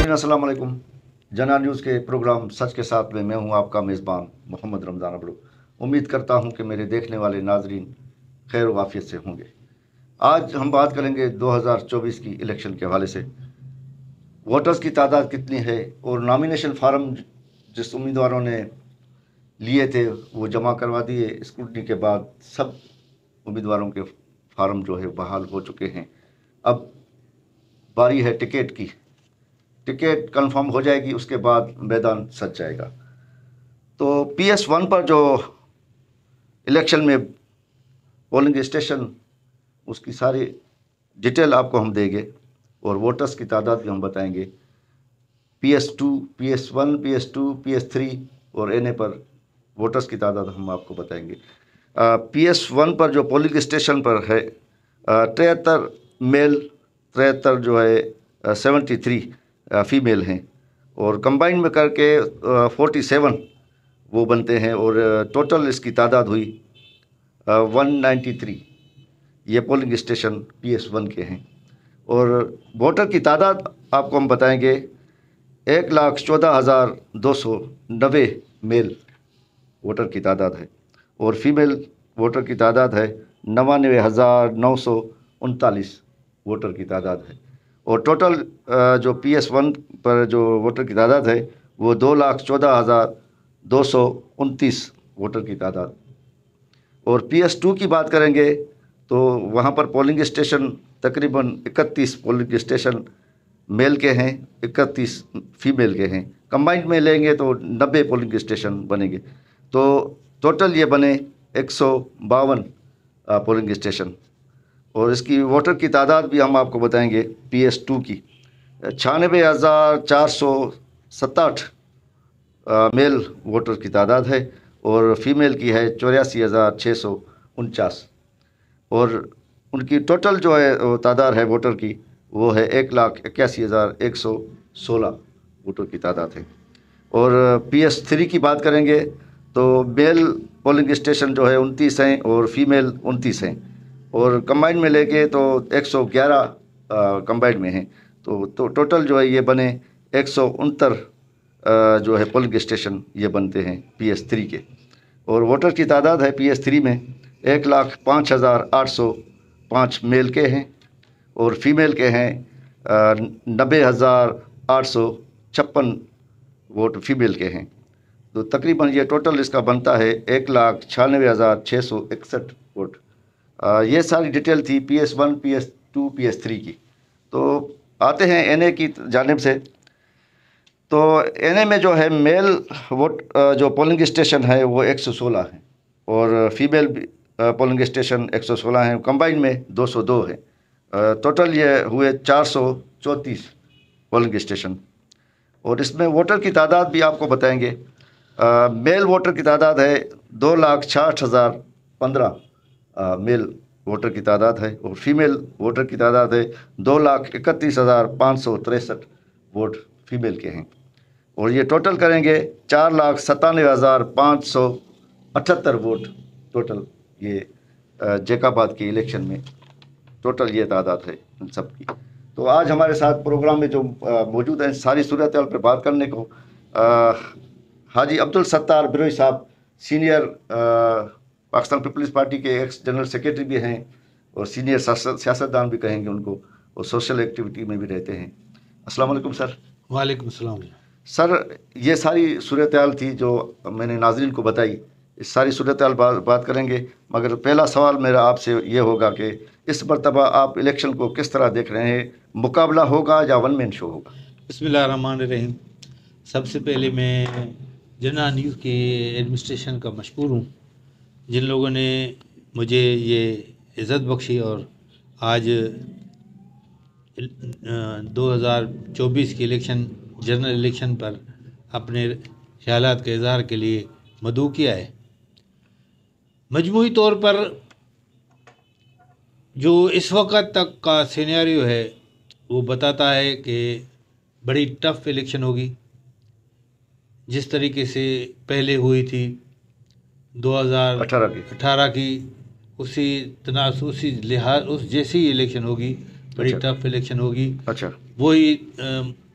नाज़रीन अस्सलाम वालेकुम। जना न्यूज़ के प्रोग्राम सच के साथ में मैं हूं आपका मेज़बान मोहम्मद रमज़ान अबड़ू। उम्मीद करता हूं कि मेरे देखने वाले नाज़रीन खैर वाफियत से होंगे। आज हम बात करेंगे 2024 की इलेक्शन के हवाले से। वोटर्स की तादाद कितनी है और नॉमिनेशन फार्म जिस उम्मीदवारों ने लिए थे वो जमा करवा दिए। स्क्रूटनी के बाद सब उम्मीदवारों के फार्म जो है बहाल हो चुके हैं। अब बारी है टिकट की। टिकट कंफर्म हो जाएगी, उसके बाद मैदान सज जाएगा। तो PS1 पर जो इलेक्शन में पोलिंग स्टेशन, उसकी सारी डिटेल आपको हम देंगे और वोटर्स की तादाद भी हम बताएंगे। PS2, PS1, PS2, PS3 और NA पर वोटर्स की तादाद हम आपको बताएंगे। PS1 पर जो पोलिंग स्टेशन पर है 73 मेल, 73 जो है 73 फीमेल हैं और कंबाइन में करके 47 वो बनते हैं और टोटल इसकी तादाद हुई 193। ये पोलिंग स्टेशन PS1 के हैं और वोटर की तादाद आपको हम बताएंगे 1,14,290 मेल वोटर की तादाद है और फीमेल वोटर की तादाद है 99,939 वोटर की तादाद है। और टोटल जो PS1 पर जो वोटर की तादाद है वो 2,14,229 वोटर की तादाद। और PS2 की बात करेंगे तो वहाँ पर पोलिंग स्टेशन तकरीबन 31 पोलिंग स्टेशन मेल के हैं, 31 फीमेल के हैं। कंबाइंड में लेंगे तो 90 पोलिंग स्टेशन बनेंगे। तो टोटल ये बने 152 पोलिंग स्टेशन और इसकी वोटर की तादाद भी हम आपको बताएंगे। PS2 की 96,467 मेल वोटर की तादाद है और फीमेल की है 84,649 और उनकी टोटल जो है तादाद है वोटर की वो है 1,81,116 वोटर की तादाद है। और PS3 की बात करेंगे तो मेल पोलिंग स्टेशन जो है 29 हैं और फीमेल 29 हैं और कंबाइंड में लेके तो 111 कंबाइंड में हैं। तो टोटल जो है ये बने 169 जो है पोलिंग स्टेशन ये बनते हैं PS3 के। और वोटर की तादाद है PS3 में 1,05,805 मेल के हैं और फीमेल के हैं 90,856 वोट फीमेल के हैं। तो तकरीबन ये टोटल इसका बनता है 1,96,661 वोट। ये सारी डिटेल थी PS1, PS2, PS3 की। तो आते हैं NA की जानिब से। तो NA में जो है मेल वोट जो पोलिंग स्टेशन है वो 116 हैं और फीमेल पोलिंग स्टेशन 116 हैं। कंबाइन में 202 है। टोटल ये हुए 434 पोलिंग स्टेशन और इसमें वोटर की तादाद भी आपको बताएंगे। मेल वोटर की तादाद है 2,60,015 मेल वोटर की तादाद है और फीमेल वोटर की तादाद है 2,31,563 वोट फीमेल के हैं। और ये टोटल करेंगे 4,97,578 वोट टोटल ये जैकाबाद के इलेक्शन में टोटल ये तादाद है इन सब की। तो आज हमारे साथ प्रोग्राम में जो मौजूद हैं सारी सूरत हाल पर बात करने को हाजी अब्दुल सत्तार बिरोई साहब, सीनियर पाकिस्तान पीपल्स पार्टी के एक्स जनरल सेक्रेटरी भी हैं और सीनियर सियासतदान भी कहेंगे उनको और सोशल एक्टिविटी में भी रहते हैं। अस्सलाम वालेकुम सर। वालेकुम सलाम। सर ये सारी सूरत हाल थी जो मैंने नाज़रीन को बताई, इस सारी सूरत हाल बात करेंगे। मगर पहला सवाल मेरा आपसे ये होगा कि इस मरतबा आप इलेक्शन को किस तरह देख रहे हैं? मुकाबला होगा या वन मैन शो होगा? बिस्मिल्लाहिर्रहमानिर्रहीम। सबसे पहले मैं जना न्यूज़ के एडमिनिस्ट्रेशन का मशकूर हूँ जिन लोगों ने मुझे ये इज़्ज़त बख्शी और आज 2024 के इलेक्शन जनरल इलेक्शन पर अपने ख्यालात के इज़हार के लिए मदऊ किया है। मजमूई तौर पर जो इस वक्त तक का सिनेरियो है वो बताता है कि बड़ी टफ इलेक्शन होगी। जिस तरीके से पहले हुई थी 2018 की उसी लिहाज उस जैसी इलेक्शन होगी, बड़ी टफ इलेक्शन होगी। अच्छा, वही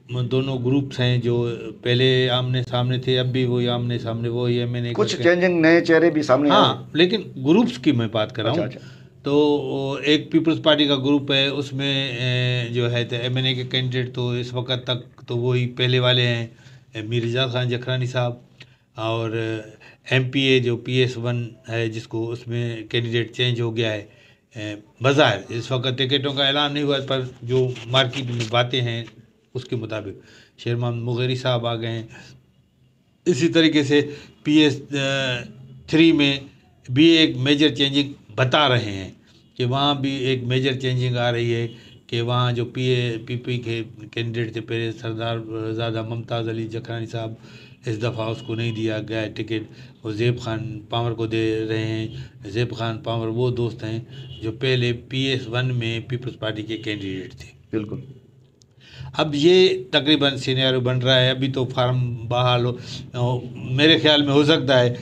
दोनों ग्रुप्स हैं जो पहले आमने सामने थे, अब भी वही आमने सामने वही MNA कुछ चेंजिंग नए चेहरे भी सामने आए। हाँ, लेकिन ग्रुप्स की मैं बात कर रहा हूँ। अच्छा। तो एक पीपल्स पार्टी का ग्रुप है, उसमें जो है तो MNA के कैंडिडेट तो इस वक्त तक तो वही पहले वाले हैं, मीर एजाज खान जखरानी साहब, और MPA जो PS1 है जिसको, उसमें कैंडिडेट चेंज हो गया है बज़ाहिर। इस वक्त टिकटों का ऐलान नहीं हुआ, पर जो मार्केट में बातें हैं उसके मुताबिक शेर मोहम्मद मुगेरी साहब आ गए हैं। इसी तरीके से PS3 में भी एक मेजर चेंजिंग बता रहे हैं कि वहाँ भी एक मेजर चेंजिंग आ रही है कि वहाँ जो PP के कैंडिडेट थे पहले, सरदार ज़ादा मुमताज़ अली जखरानी साहब, इस दफ़ा उसको नहीं दिया गया टिकट, वो ज़ेब खान पावर को दे रहे हैं। ज़ेब खान पावर वो दोस्त हैं जो पहले PS1 में पीपल्स पार्टी के कैंडिडेट थे। बिल्कुल। अब ये तकरीबन सिनेरियो बन रहा है, अभी तो फार्म बहाल हो, मेरे ख्याल में हो सकता है,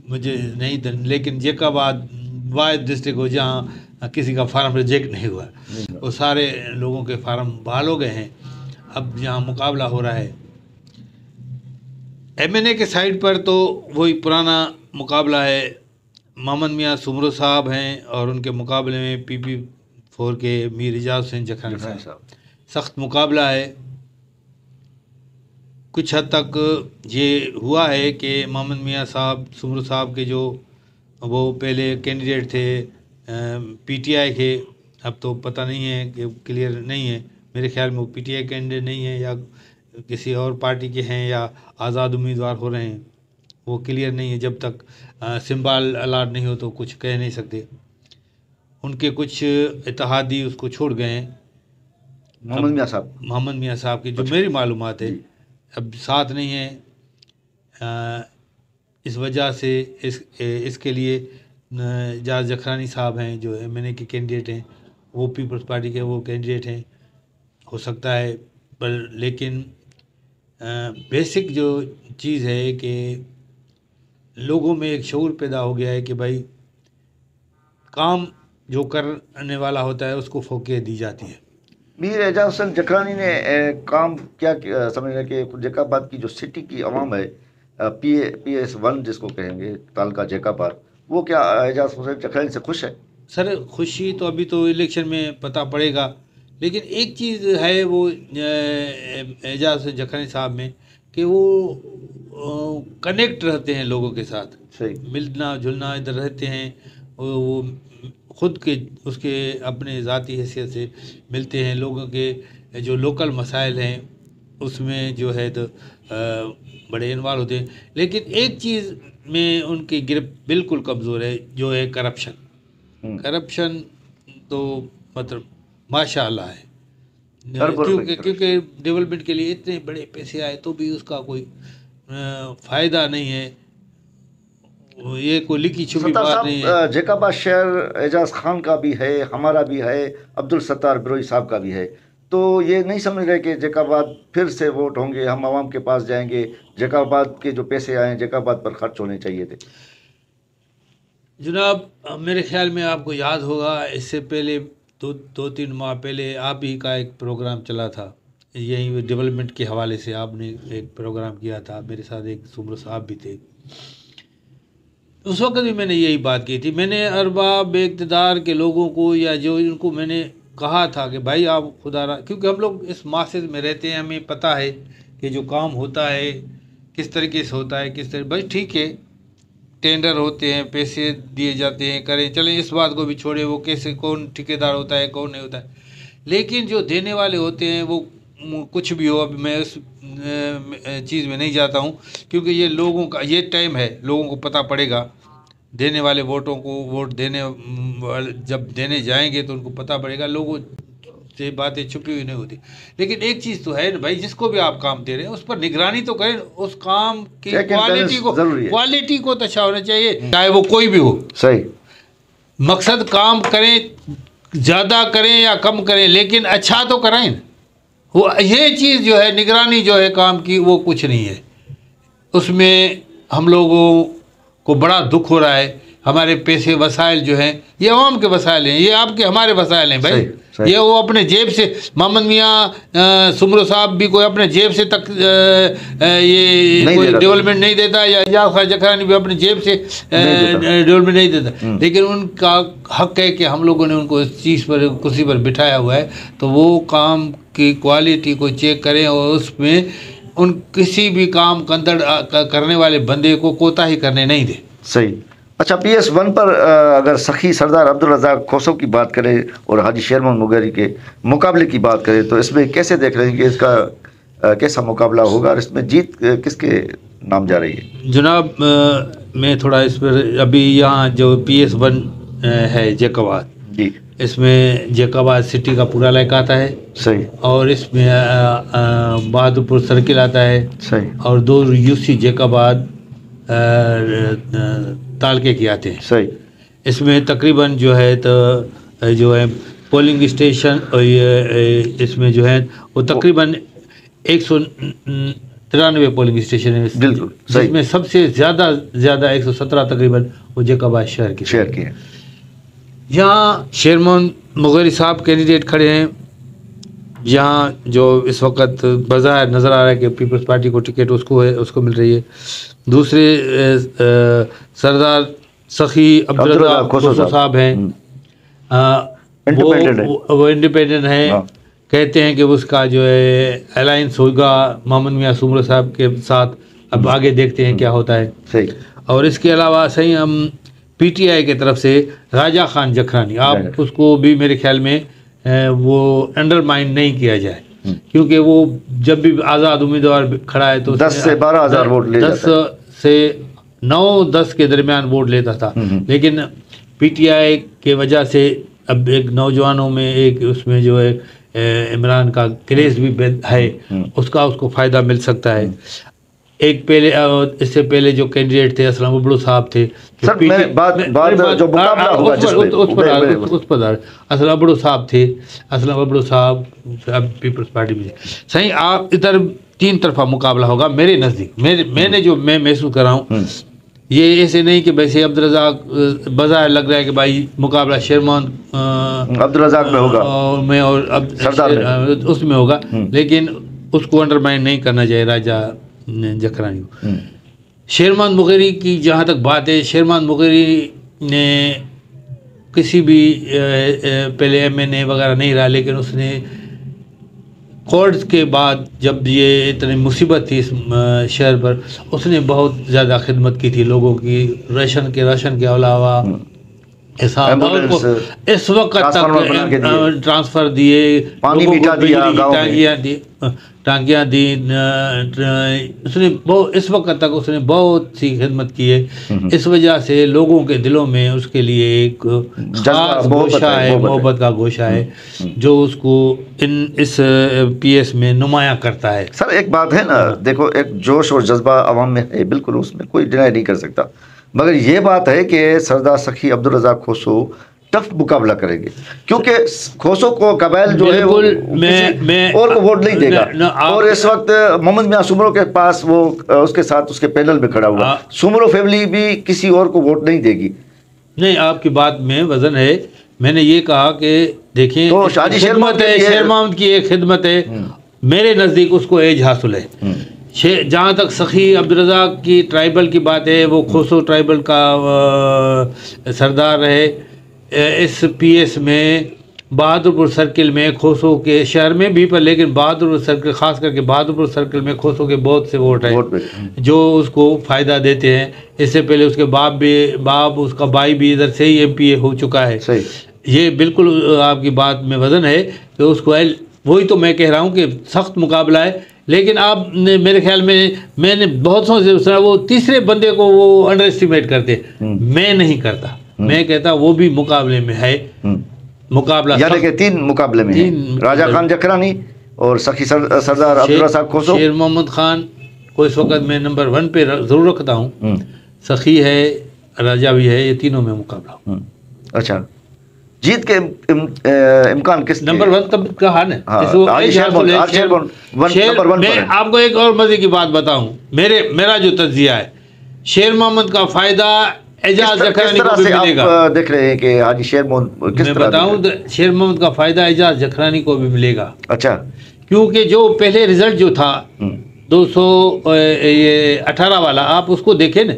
मुझे नहीं, लेकिन जैकाबाद वाहिद डिस्ट्रिक्ट हो जहाँ किसी का फार्म रिजेक्ट नहीं हुआ, वो सारे लोगों के फार्म बहाल हो गए हैं। अब जहाँ मुकाबला हो रहा है MNA के साइड पर, तो वही पुराना मुकाबला है, मोहम्मद मियाँ सुमरो साहब हैं और उनके मुकाबले में PP4 के मीर एजाज हुसैन जखरानी साहब। सख्त मुकाबला है। कुछ हद तक ये हुआ है कि मोहम्मद मियाँ साहब सुमरो साहब के जो वो पहले कैंडिडेट थे PTI के, अब तो पता नहीं है कि क्लियर नहीं है, मेरे ख्याल में वो PTI कैंडिडेट नहीं है या किसी और पार्टी के हैं या आज़ाद उम्मीदवार हो रहे हैं, वो क्लियर नहीं है। जब तक सिंबल अलाट नहीं हो तो कुछ कह नहीं सकते। उनके कुछ इत्तेहादी उसको छोड़ गए हैं, मोहम्मद मियाँ साहब की जो मेरी मालूमात है अब साथ नहीं है। इस वजह से इसके लिए एजाज जखरानी साहब हैं जो MNA के कैंडिडेट हैं, वो पीपल्स पार्टी के वो कैंडिडेट हैं, हो सकता है। पर लेकिन बेसिक जो चीज़ है कि लोगों में एक शऊर पैदा हो गया है कि भाई काम जो करने वाला होता है उसको फोके दी जाती है। मीर एजाज हुसैन जखरानी ने काम क्या समझ रहे कि जैकाबाद की जो सिटी की आवाम है, PS1 जिसको कहेंगे, तालका जैकाबाद, वो क्या एजाज हुसैन जखरानी से खुश है? सर खुशी तो अभी तो इलेक्शन में पता पड़ेगा, लेकिन एक चीज़ है वो एजाज हुसैन जखरानी साहब में कि वो कनेक्ट रहते हैं लोगों के साथ, सही मिलना जुलना इधर रहते हैं, वो खुद के उसके अपने ज़ाती हैसियत से मिलते हैं, लोगों के जो लोकल मसाइल हैं उसमें जो है तो बड़े इन्वॉल्व होते हैं। लेकिन एक चीज़ में उनकी गिरफ्त बिल्कुल कमज़ोर है, जो है करप्शन। करप्शन तो मतलब माशाअल्लाह है, क्योंकि डेवलपमेंट के लिए इतने बड़े पैसे आए तो भी उसका कोई फ़ायदा नहीं है, ये कोई लिखी छुपी बात नहीं है। जैकाबाद शहर एजाज खान का भी है, हमारा भी है, अब्दुल सत्तार बिरोई साहब का भी है, तो ये नहीं समझ रहे कि जैकाबाद फिर से वोट होंगे, हम आवाम के पास जाएंगे, जैकाबाद के जो पैसे आए जैकाबाद पर खर्च होने चाहिए थे। जनाब मेरे ख्याल में आपको याद होगा, इससे पहले दो तीन माह पहले आप ही का एक प्रोग्राम चला था, यही डेवलपमेंट के हवाले से आपने एक प्रोग्राम किया था, मेरे साथ एक सुमरो साहब भी थे। उस वक्त भी मैंने यही बात की थी। मैंने अरबाब इक़्तिदार के लोगों को या जो इनको मैंने कहा था कि भाई आप खुदा, क्योंकि हम लोग इस माशरे में रहते हैं, हमें पता है कि जो काम होता है किस तरीके से होता है, किस तरह, भाई ठीक है टेंडर होते हैं, पैसे दिए जाते हैं, करें चलें, इस बात को भी छोड़े वो कैसे कौन ठेकेदार होता है कौन नहीं होता है, लेकिन जो देने वाले होते हैं वो कुछ भी हो, अभी मैं उस चीज़ में नहीं जाता हूँ, क्योंकि ये लोगों का ये टाइम है, लोगों को पता पड़ेगा, देने वाले वोटों को वोट देने जब देने जाएंगे तो उनको पता पड़ेगा, लोगों से बातें छुपी हुई नहीं होती। लेकिन एक चीज़ तो है ना भाई, जिसको भी आप काम दे रहे हैं उस पर निगरानी तो करें, उस काम की क्वालिटी को तो अच्छा होना चाहिए, चाहे वो कोई भी हो। सही मकसद काम करें, ज़्यादा करें या कम करें, लेकिन अच्छा तो करें। वो ये चीज़ जो है निगरानी जो है काम की, वो कुछ नहीं है, उसमें हम लोगों को बड़ा दुख हो रहा है। हमारे पैसे वसाइल जो हैं ये आवाम के वसाइल हैं, ये आपके हमारे वसाइल हैं भाई, ये वो अपने जेब से मोहम्मद मियाँ सुमरो साहब भी कोई अपने जेब से तक ये कोई डेवलपमेंट नहीं देता, या एजाज खान जखरानी भी अपने जेब से डेवलपमेंट नहीं देता, लेकिन उनका हक है कि हम लोगों ने उनको इस चीज़ पर कुर्सी पर बिठाया हुआ है, तो वो काम की क्वालिटी को चेक करें और उसमें उन किसी भी काम कंदड़ करने वाले बंदे को कोताही करने नहीं दे। सही। अच्छा, PS1 पर अगर सखी सरदार अब्दुल रज़ाक खोसो की बात करें और हाजी शेर मोहम्मद मुगेरी के मुकाबले की बात करें, तो इसमें कैसे देख रहे हैं कि इसका कैसा मुकाबला होगा और इसमें जीत किसके नाम जा रही है? जनाब, मैं थोड़ा इस पर, अभी यहाँ जो PS1 है जैकबाद जी, इसमें जैकबाद सिटी का पूरा इलाका आता है। सही। और इसमें बहादुरपुर सर्किल आता है। सही। और 2 UC जैकबाद तालके की आते हैं। सही। इसमें तकरीबन जो है तो जो है पोलिंग स्टेशन और ये इसमें जो है वो तकरीबन 193 पोलिंग स्टेशन है, बिल्कुल सही, जिसमें सबसे ज़्यादा 117 तकरीबन वो जैकबाद शहर की है। यहाँ शेर मोहम्मद मुगेरी साहब कैंडिडेट खड़े हैं। यहाँ जो इस वक्त बाज़ाहिर नज़र आ रहा है कि पीपल्स पार्टी को टिकट उसको मिल रही है। दूसरे सरदार सखी अब्दुल रज़ाक खोसो साहब हैं, वो इंडिपेंडेंट हैं। कहते हैं कि उसका जो है अलायंस होगा मोहम्मद मियाँ सुमरो साहब के साथ। अब आगे देखते हैं क्या होता है। सही। और इसके अलावा सही हम PTI की तरफ से राजा खान जखरानी, आप उसको भी मेरे ख्याल में वो अंडरमाइन नहीं किया जाए, क्योंकि वो जब भी आज़ाद उम्मीदवार खड़ा है तो 10 से 12 हज़ार वोट ले 10 से 9-10 के दरमियान वोट लेता था। लेकिन PTI के वजह से अब एक नौजवानों में एक उसमें जो है इमरान का क्रेज़ भी है, उसको फ़ायदा मिल सकता है। एक पहले इससे पहले जो कैंडिडेट थे असलम अबड़ो साहब थे, सर मैं बात जो मुकाबला होगा उस पर असलम अबड़ो साहब थे। असलम अबड़ो साहब अब पीपल्स पार्टी में सही। आप इधर 3 तरफा मुकाबला होगा मेरे नज़दीक। मैंने जो मैं महसूस कर रहा हूँ, ये ऐसे नहीं कि वैसे अब्दुल रज़ाक बाज़ार लग रहा है कि भाई मुकाबला शेर मोहम्मद अब्दुल रज़ाक में होगा और अब उसमें होगा, लेकिन उसको अंडरमाइन नहीं करना चाहिए राजा जखरानी को। शेर मोहम्मद मुगेरी की जहाँ तक बात है, शेर मोहम्मद मुगेरी ने किसी भी पहले MNA वगैरह नहीं रहा, लेकिन उसने कोर्ट्स के बाद जब ये इतनी मुसीबत थी इस शहर पर, उसने बहुत ज़्यादा खिदमत की थी लोगों की। राशन के अलावा इस वक्त तक ट्रांसफ़र दिए, पानी दिया, टांकियाँ दी उसने बहुत, इस वक्त तक उसने बहुत सी खिदमत की है। इस वजह से लोगों के दिलों में उसके लिए एक खास गोशा है, मोहब्बत का गोशा है, जो उसको इस PS में नुमाया करता है। सर एक बात है ना, देखो एक जोश और जज्बा आवाम में है, बिल्कुल उसमें कोई डिनाई नहीं कर सकता, मगर ये बात है कि सरदार सखी अब्दुल रज़ाक खोसो टफ मुकाबला करेंगे, क्योंकि खोसो को कबाइल जो है वो और को वोट नहीं देगा। और इस वक्त मोहम्मद मियाँ सुमरो के पास वो उसके साथ उसके पैनल में खड़ा हुआ, सुमरो फैमिली भी किसी और को वोट नहीं देगी। नहीं, आपकी बात में वजन है। मैंने ये कहा कि देखिए तो शेर मोहम्मद की एक खिदमत है, मेरे नज़दीक उसको एज हासिल है। जहाँ तक सखी अब्दुल रज़ाक की ट्राइबल की बात है, वो खोसो ट्राइबल का सरदार रहे। इस PS में बहादुरपुर सर्किल में खोसो के शहर में भी, पर लेकिन बहादुरपुर सर्किल, ख़ास करके बहादुरपुर सर्किल में खोसो के बहुत से वोट हैं जो उसको फ़ायदा देते हैं। इससे पहले उसके उसका भाई भी इधर से ही MPA हो चुका है। सही। ये बिल्कुल आपकी बात में वज़न है कि उसको, वही तो मैं कह रहा हूँ कि सख्त मुकाबला है। लेकिन आप मेरे ख्याल में, मैंने बहुत से सुना वो तीसरे बंदे को वो अंडर एस्टिमेट करते, मैं नहीं करता। मैं कहता वो भी मुकाबले में है। मुकाबला यानी कि 3 मुकाबले में है, राजा खान जखरानी और सखी सरदार अब्दुल रज़ाक खोसो। शेर मोहम्मद खान को इस वक्त मैं नंबर 1 पे ज़रूर रखता हूँ। सखी है, राजा भी है, ये तीनों में मुकाबला। अच्छा, जीत के इम्कान किस नंबर 1 तब कहा ना? मैं आपको एक और मजे की बात बताऊं, मेरा जो तज्जिया है, शेर मोहम्मद का फ़ायदा एजाज किस जखरानी तरह को भी से मिलेगा। आप देख रहे हैं कि हाजी शेर मोहम्मद किस मैं तरह बताऊं तो शेर मोहम्मद का फायदा एजाज जखरानी को भी मिलेगा, अच्छा। क्योंकि जो पहले रिजल्ट जो था 218 वाला, आप उसको देखें ना,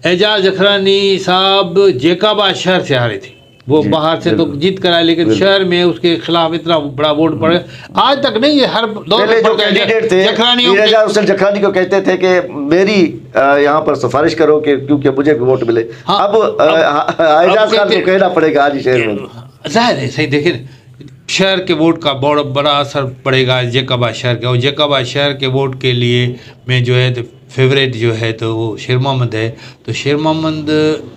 एजाज जखरानी साहब जेकाबाद शहर से हारे थे। वो जी, बाहर से तो बिल्कुल। जीत कर आए, लेकिन बिल्कुल। शहर में उसके खिलाफ इतना बड़ा वोट पड़ गया। आज तक नहीं, ये हर दौर पहले में जो पड़ता है। कैंडिडेट थे जखरानियों मीर के- एजाज हुसैन जखरानी को कहते थे कि मेरी यहाँ पर सिफारिश करो कि क्योंकि मुझे भी वोट मिले। हाँ, अब एजाज खान को कहना पड़ेगा हाजी शेर मोहम्मद। जाहिर है, सही देखे ना, शहर के वोट का बड़ा बड़ा असर पड़ेगा जेकाबाद शहर का, और जेकाबाद शहर के वोट के लिए में जो है तो फेवरेट जो है तो वो शेर मोहम्मद है। तो शेर मोहम्मद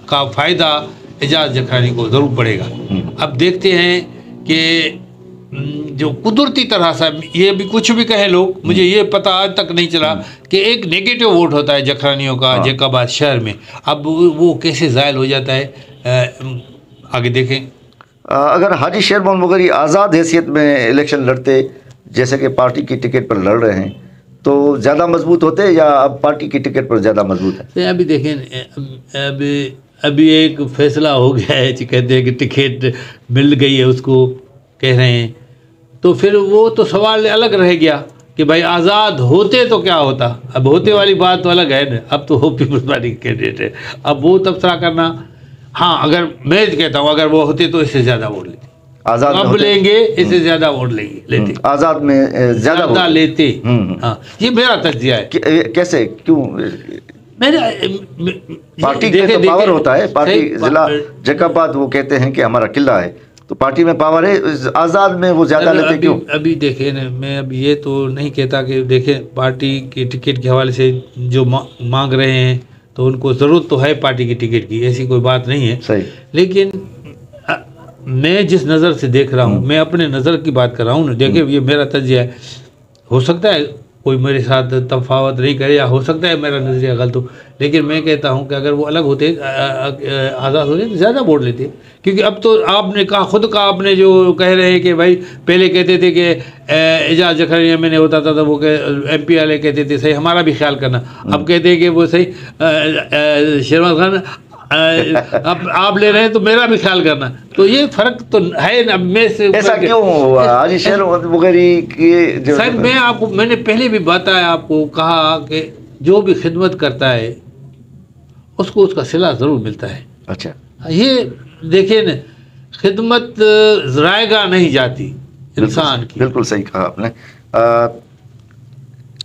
का फ़ायदा एजाज जखरानी को ज़रूर पड़ेगा। अब देखते हैं कि जो कुदरती तरह से, ये भी कुछ भी कहे लोग, मुझे ये पता आज तक नहीं चला कि एक नेगेटिव वोट होता है जखरानियों का जेकाबाद शहर में। अब वो कैसे ज़ायल हो जाता है, आगे देखें। अगर हाजी शेर मोहम्मद मगरी आज़ाद हैसियत में इलेक्शन लड़ते, जैसे कि पार्टी की टिकट पर लड़ रहे हैं, तो ज़्यादा मजबूत होते या अब पार्टी की टिकट पर ज़्यादा मजबूत है? तो अभी देखें, अभी एक फैसला हो गया है कि कहते हैं कि टिकट मिल गई है उसको, कह रहे हैं, तो फिर वो तो सवाल अलग रह गया कि भाई आज़ाद होते तो क्या होता। अब होते वाली बात तो अलग है ना, अब तो वो पीपल्स पार्टी के कैंडिडेट है, अब वो तबसरा करना। हाँ, अगर मैं कहता हूँ अगर वो होते तो इससे ज़्यादा वोट लेते, आज़ाद में अब होते? लेंगे इससे ज़्यादा वोट लेते, आज़ाद में ज़्यादा वोट लेते। हाँ, ये मेरा तज्जिया है। कैसे, क्यों? मेरा पार्टी के तो पावर होता है, पार्टी जिला जकाबाद वो कहते हैं कि हमारा किला है, तो पार्टी में पावर है, आज़ाद में वो ज़्यादा लेते क्यों? अभी देखें ना, मैं अब ये तो नहीं कहता कि देखें पार्टी की टिकट के हवाले से जो मांग रहे हैं तो उनको ज़रूरत तो है पार्टी की टिकट की, ऐसी कोई बात नहीं है। सही। लेकिन मैं जिस नज़र से देख रहा हूँ, मैं अपने नज़र की बात कर रहा हूँ ना, देखिए ये मेरा तज्जिया है, हो सकता है कोई मेरे साथ तफावत नहीं करे, या हो सकता है मेरा नज़रिया गलत हो, लेकिन मैं कहता हूं कि अगर वो अलग होते, आज़ाद होते, तो ज़्यादा वोट लेते। क्योंकि अब तो आपने कहा, खुद का आपने जो कह रहे हैं कि भाई पहले कहते थे कि एजाज जखरानी में नहीं होता था तो वो MP वाले कहते थे सही हमारा भी ख्याल करना, अब कहते हैं कि वो सही शेरवाज खान अब आप ले रहे हैं तो मेरा भी ख्याल करना। तो ये फ़र्क तो है ना। मैं से ऐसा क्यों हुआ हाजी शेर वगैरह की जो सर, मैंने पहले भी बताया, आपको कहा कि जो भी खिदमत करता है उसको उसका सिला ज़रूर मिलता है। अच्छा, ये देखिए न, खिदमत ज़राएगा नहीं जाती इंसान की। बिल्कुल सही कहा आपने।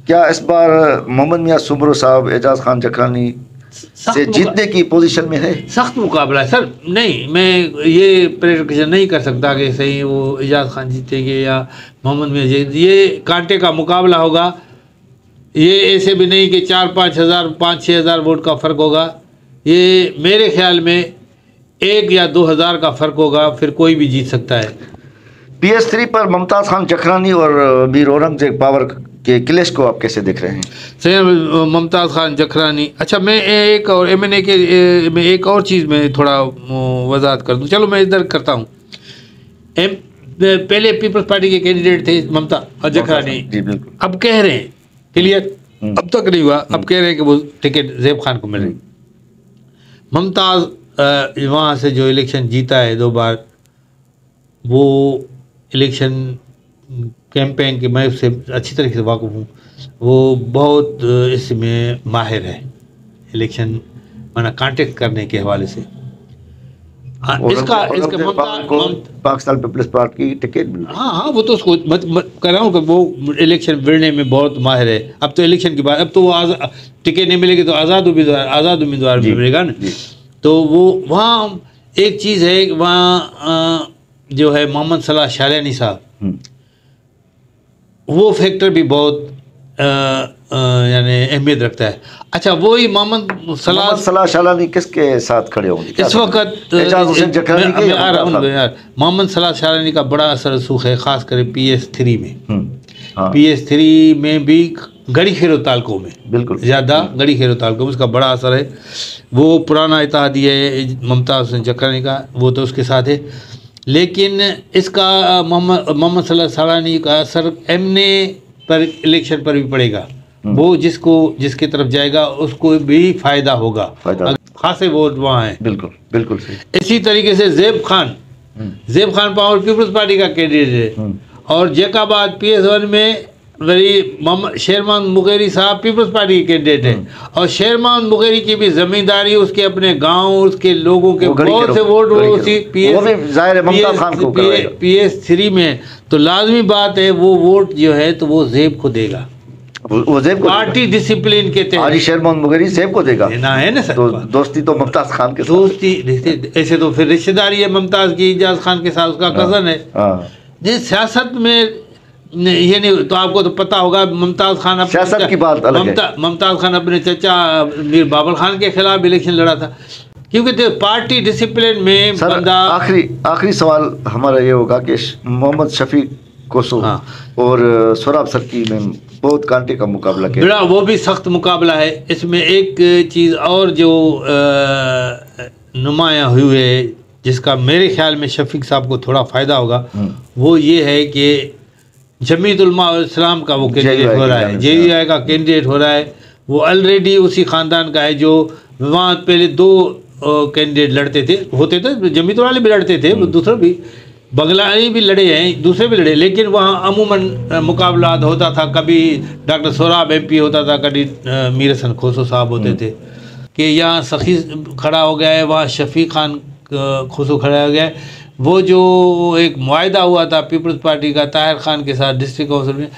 क्या इस बार मोहम्मद मियां सुमरो साहब एजाज खान जखरानी से जीतने की पोजीशन में है? सख्त मुकाबला है सर। नहीं, मैं ये प्रेडिक्शन नहीं कर सकता कि सही वो एजाज खान जीतेंगे या मोहम्मद मियां जीतेंगे। ये कांटे का मुकाबला होगा। ये ऐसे भी नहीं कि 4-5 हज़ार 5-6 हज़ार वोट का फ़र्क होगा। ये मेरे ख्याल में 1 या 2 हज़ार का फ़र्क होगा, फिर कोई भी जीत सकता है। PS3 पर मुमताज़ खान जखरानी और मीर औरंगज़ेब पावर के क्लैश को आप कैसे देख रहे हैं? सर, मुमताज़ खान जखरानी, अच्छा मैं एक और MNA के में एक और चीज़ में थोड़ा वजाहत कर दूं। चलो मैं इधर करता हूं। पहले पीपल्स पार्टी के कैंडिडेट थे मुमताज़ जखरानी, जी बिल्कुल। अब कह रहे हैं क्लियर, अब तक नहीं हुआ, अब कह रहे हैं कि वो टिकट ज़ेब खान को मिल रही। मुमताज़ वहाँ से जो इलेक्शन जीता है 2 बार, वो इलेक्शन कैंपेन के, मैं उससे अच्छी तरीके से वाक़िफ़ हूँ, वो बहुत इसमें माहिर है, इलेक्शन माना कांटेक्ट करने के हवाले से। इसका पाकिस्तान पीपल्स पार्टी की टिकट मिली। हाँ, वो तो उसको मत कर रहा हूँ कि वो इलेक्शन लड़ने में बहुत माहिर है। अब तो इलेक्शन के बाद, अब तो वो टिकट नहीं मिलेगी तो आज़ाद उम्मीदवार मिलेगा ना। तो वो वहाँ एक चीज़ है, वहाँ जो है मोहम्मद सलाह शालिनी साहब, वो फैक्टर भी बहुत यानी अहमियत रखता है। अच्छा, वही मोहम्मद सलाह शालिनी किसके साथ खड़े होंगे इस वक्त? एजाज हुसैन जखरानी के यार, मोहम्मद सलाह शालिनी का बड़ा असर रसूख है, ख़ास कर PS3 में। PS3 में भी गड़ी खैरो तालकों में बिल्कुल ज़्यादा, गड़ी खैरो तालकों में उसका बड़ा असर है। वो पुराना इत्तेहादी है मुमताज़ हुसैन जखरानी का, वो तो उसके साथ है। लेकिन इसका मोहम्मद सलाह शालिनी का असर MNA पर, इलेक्शन पर भी पड़ेगा। वो जिसकी तरफ जाएगा उसको भी फ़ायदा होगा। खासे वोट वहाँ हैं। बिल्कुल बिल्कुल सही। इसी तरीके से Zeb Khan power Peoples Party का कैंडिडेट है, और जैकाबाद PS1 में वही मोहम्मद शेर मोहम्मद मुगेरी साहब पीपल्स पार्टी के कैंडिडेट है, और शेर मोहम्मद मुगेरी की भी जमींदारी, उसके अपने गांव, उसके लोगों के बहुत से वोट वो उसी PS3 में, तो लाजमी बात है वो वोट जो है तो वो ज़ेब को देगा, वो ज़ेब को पार्टी डिसिप्लिन के तहत। हाजी शेर मोहम्मद मुगेरी ज़ेब को देगा ना, है ना सर। तो दोस्ती तो मुमताज़ खान के साथ, दोस्ती ऐसे तो फिर रिश्तेदारी है मुमताज़ की, इजाज़ खान के साथ, उसका कज़न है। जिस सियासत में ये नहीं, तो आपको तो पता होगा मुमताज़ खान सियासत की बात अलग है। मुमताज़ खान अपने चचा मीर बाबर खान के खिलाफ इलेक्शन लड़ा था, क्योंकि तो पार्टी डिसिप्लिन में बंदा। आखिरी सवाल हमारा ये होगा कि मोहम्मद शफीक कोसो और सोहराब सर्की में बहुत कांटे का मुकाबला किया, बड़ा वो भी सख्त मुकाबला है। इसमें एक चीज़ और जो नुमाया हुई है, जिसका मेरे ख्याल में शफीक साहब को थोड़ा फ़ायदा होगा, वो ये है कि जमीयत उलमा इस्लाम का वो कैंडिडेट हो रहा है, JUI का कैंडिडेट हो रहा है। वो ऑलरेडी उसी ख़ानदान का है जो वहाँ पहले 2 कैंडिडेट लड़ते थे, होते थे, जमीयत वाले भी लड़ते थे, दूसरे भी बंगलानी भी लड़े हैं, दूसरे भी लड़े, लेकिन वहाँ अमूमन मुकाबला होता था। कभी डॉक्टर सोहराब MP होता था, कभी मीर हसन खोसो साहब होते थे, कि यहाँ सखी खड़ा हो गया है, वहाँ शफीक खान खोसो खड़ा हो गया है। वो जो एक मुआहदा हुआ था पीपल्स पार्टी का ताहिर खान के साथ डिस्ट्रिक्ट काउंसिल में,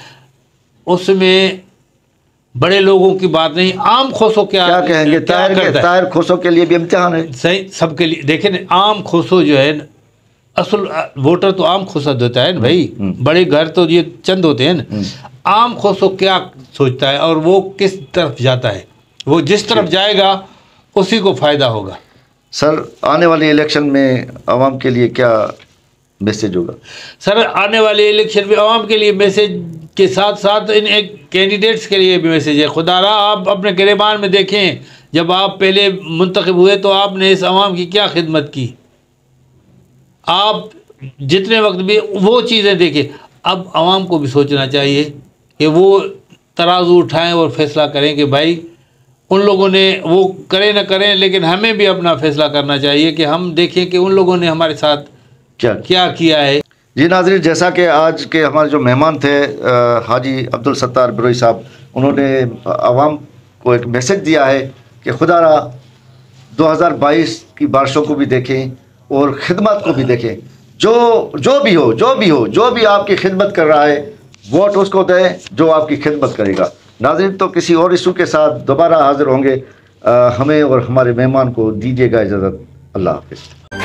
उसमें बड़े लोगों की बात नहीं, आम खोसो क्या कहेंगे, ताहिर खोसो के लिए भी इम्तिहान है। सही, सबके लिए। देखें ना, आम खोसो जो है, असल वोटर तो आम खोसा देता है ना भाई, बड़े घर तो ये चंद होते हैं ना। आम खोसो क्या सोचता है और वो किस तरफ जाता है, वो जिस तरफ जाएगा उसी को फ़ायदा होगा। सर, आने वाले इलेक्शन में आवाम के लिए क्या मैसेज होगा? सर, आने वाले इलेक्शन में आवाम के लिए मैसेज के साथ साथ इन एक कैंडिडेट्स के लिए भी मैसेज है। खुदारा आप अपने गिरेबान में देखें, जब आप पहले मुंतखब हुए तो आपने इस आवाम की क्या खिदमत की, आप जितने वक्त भी वो चीज़ें देखें। अब आवाम को भी सोचना चाहिए कि वो तराजू उठाएं और फैसला करें कि भाई उन लोगों ने वो करें ना करें, लेकिन हमें भी अपना फैसला करना चाहिए कि हम देखें कि उन लोगों ने हमारे साथ क्या किया है। जी नाज़रीन, जैसा कि आज के हमारे जो मेहमान थे हाजी अब्दुल सत्तार बिरोई साहब, उन्होंने आवाम को एक मैसेज दिया है कि खुदारा 2022 की बारिशों को भी देखें और खिदमत को भी देखें। जो भी आपकी खिदमत कर रहा है, वोट उसको दें जो आपकी खिदमत करेगा। नाज़रीन, तो किसी और इशू के साथ दोबारा हाजिर होंगे। हमें और हमारे मेहमान को दीजिएगा इजाज़त। अल्लाह हाफ़िज़।